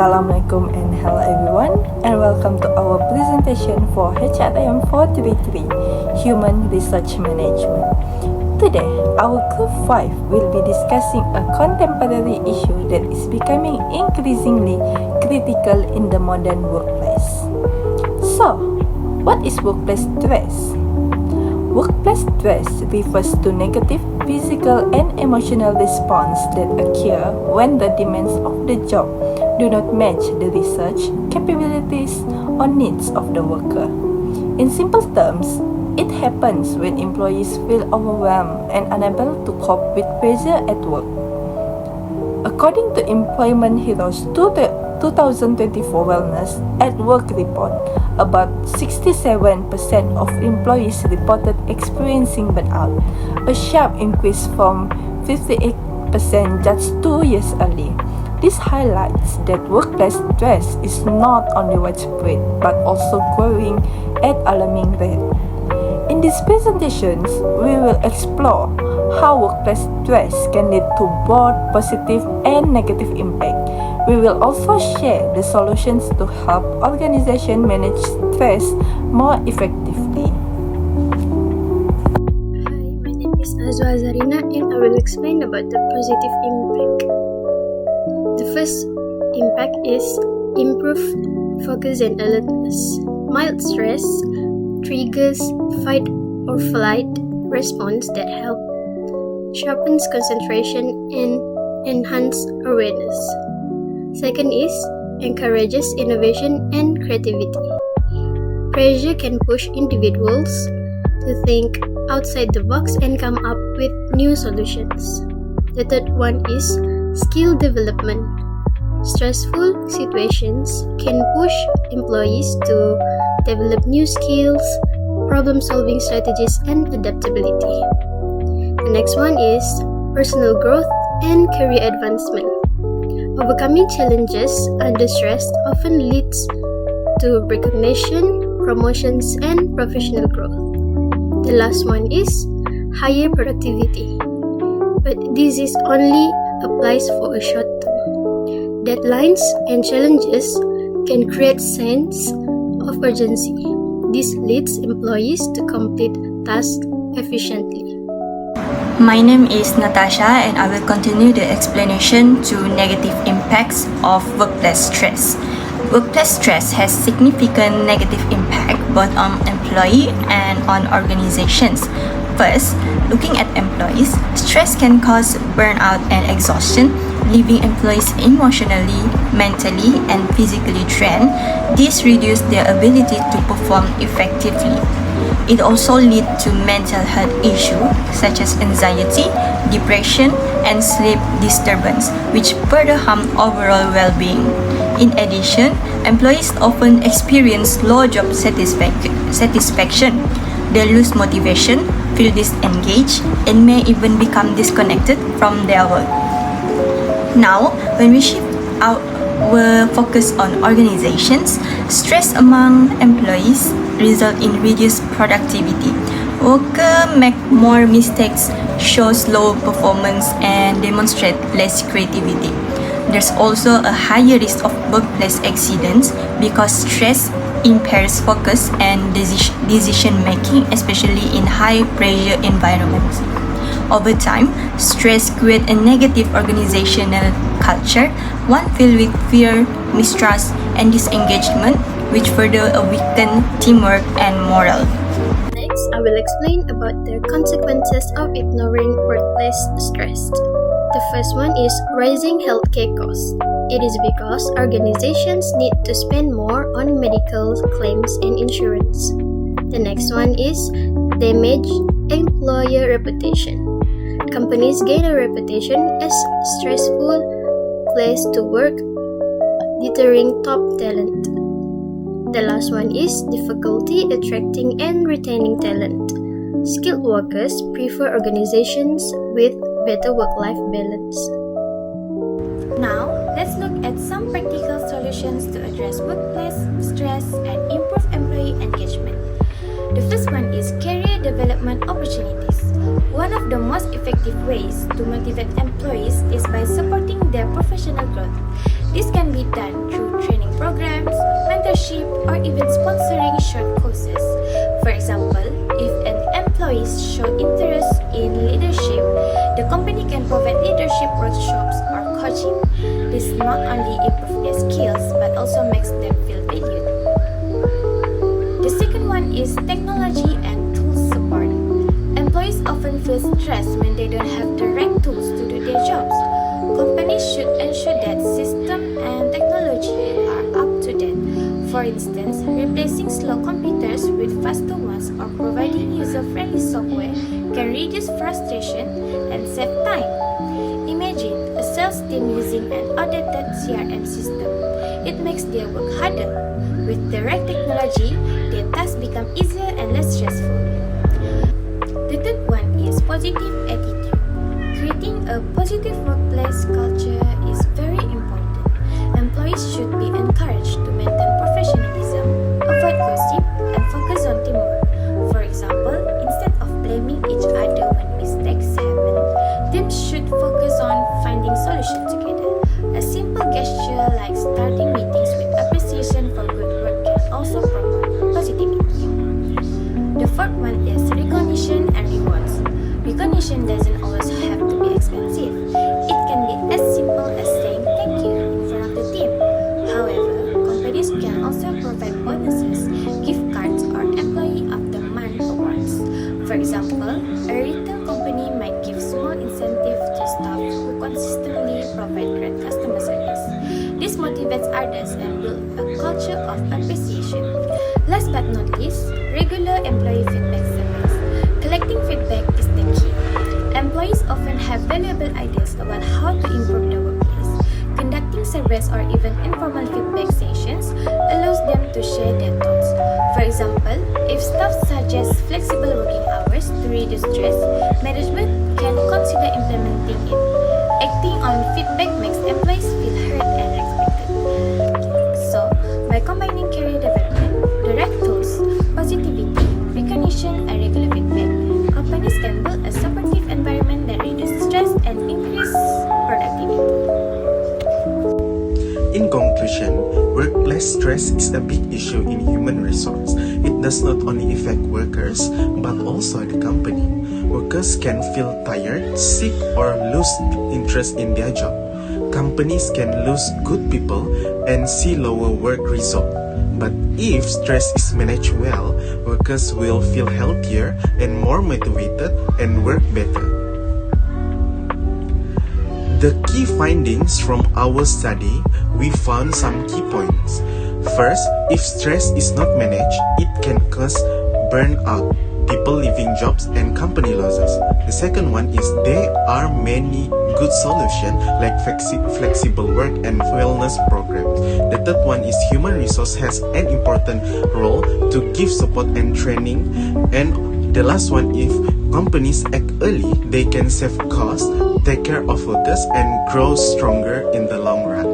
Assalamualaikum and hello everyone, and welcome to our presentation for HRM433 Human Research Management. Today, our Group 5 will be discussing a contemporary issue that is becoming increasingly critical in the modern workplace. So, what is workplace stress? Workplace stress refers to negative physical and emotional response that occur when the demands of the job do not match the research, capabilities, or needs of the worker. In simple terms, it happens when employees feel overwhelmed and unable to cope with pressure at work. According to Employment Heroes 2024 Wellness at Work report, about 67% of employees reported experiencing burnout, a sharp increase from 58% just 2 years earlier. This highlights that workplace stress is not only widespread but also growing at alarming rate. In these presentations, we will explore how workplace stress can lead to both positive and negative impact. We will also share the solutions to help organizations manage stress more effectively. Hi, my name is Azwa Zarina and I will explain about the positive impact. The first impact is improved focus and alertness. Mild stress triggers fight or flight response that help sharpens concentration and enhance awareness. Second is encourages innovation and creativity. Pressure can push individuals to think outside the box and come up with new solutions. The third one is skill development. Stressful situations can push employees to develop new skills, problem-solving strategies, and adaptability. The next one is personal growth and career advancement. Overcoming challenges under stress often leads to recognition, promotions, and professional growth. The last one is higher productivity, but this is only applies for a short term. Deadlines and challenges can create sense of urgency. This leads employees to complete tasks efficiently. My name is Natasha and I will continue the explanation to negative impacts of workplace stress. Workplace stress has significant negative impact both on employee and on organizations. First, looking at employees, stress can cause burnout and exhaustion, leaving employees emotionally, mentally, and physically drained. This reduces their ability to perform effectively. It also leads to mental health issues such as anxiety, depression, and sleep disturbance, which further harm overall well-being. In addition, employees often experience low job satisfaction. They lose motivation, feel disengaged, and may even become disconnected from their work. Now, when we shift our focus on organizations, stress among employees result in reduced productivity. Workers make more mistakes, show low performance, and demonstrate less creativity. There's also a higher risk of workplace accidents because stress impairs focus and decision making, especially in high pressure environments. Over time, stress creates a negative organizational culture, one filled with fear, mistrust, and disengagement, which further weaken teamwork and morale. Next, I will explain about the consequences of ignoring workplace stress. The first one is rising healthcare costs. It is because organizations need to spend more on medical claims and insurance. The next one is damage employer reputation. Companies gain a reputation as stressful place to work, deterring top talent. The last one is difficulty attracting and retaining talent. Skilled workers prefer organizations with better work-life balance. Now, let's look at some practical solutions to address workplace stress and improve employee engagement. The first one is career development opportunities. One of the most effective ways to motivate employees is by supporting their professional growth. This can be done through training programs, mentorship, or even sponsoring short courses. For example, if an employee shows interest in leadership, the company can provide leadership workshops or coaching. This not only improves their skills but also makes them feel valued. The second one is technology and tools support. Employees often feel stressed when they don't have the right tools to do their jobs. Companies should ensure that systems and technology are up to date. For instance, replacing slow computers with faster ones or providing user-friendly software can reduce frustration and save time. Imagine a sales team using an outdated CRM system. It makes their work harder. With the right technology, their tasks become easier and less stressful. The third one is positive attitude. Creating a positive workplace culture is very important. Employees should be encouraged to maintain professionalism, avoid gossip, and focus on teamwork. For example, instead of blaming each other when mistakes happen, teams should focus on finding solutions together. A simple gesture like starting meetings with appreciation for good work can also promote positivity. The fourth one is recognition and rewards. Recognition doesn't always have to be expensive. It can be as simple as saying thank you in front of the team. However, companies can also provide bonuses, gift cards, or Employee of the Month awards. For example, a retail company might give small incentives to staff who consistently provide great customer service. This motivates others and builds a culture of appreciation. Last but not least, regular employee feedback surveys. Collecting feedback is the key. Employees often have valuable ideas about how to improve the workplace. Conducting surveys or even informal feedback sessions allows them to share their thoughts. For example, if staff suggest flexible working hours to reduce stress, management can consider implementing it. Acting on feedback makes employees feel heard and respected. So, by combining career development, the right tools, positivity, recognition, and regular feedback, companies can build a supportive environment that reduces stress and increase productivity. In conclusion, workplace stress is a big issue in human resource. It does not only affect workers, but also the company. Workers can feel tired, sick, or lose interest in their job. Companies can lose good people and see lower work result. But if stress is managed well, workers will feel healthier and more motivated and work better. The key findings from our study, we found some key points. First, if stress is not managed, it can cause burnout, people leaving jobs, and company losses. The second one is there are many good solutions like flexible work and wellness programs. The third one is human resource has an important role to give support and training. And the last one, if companies act early, they can save costs, take care of workers, and grow stronger in the long run.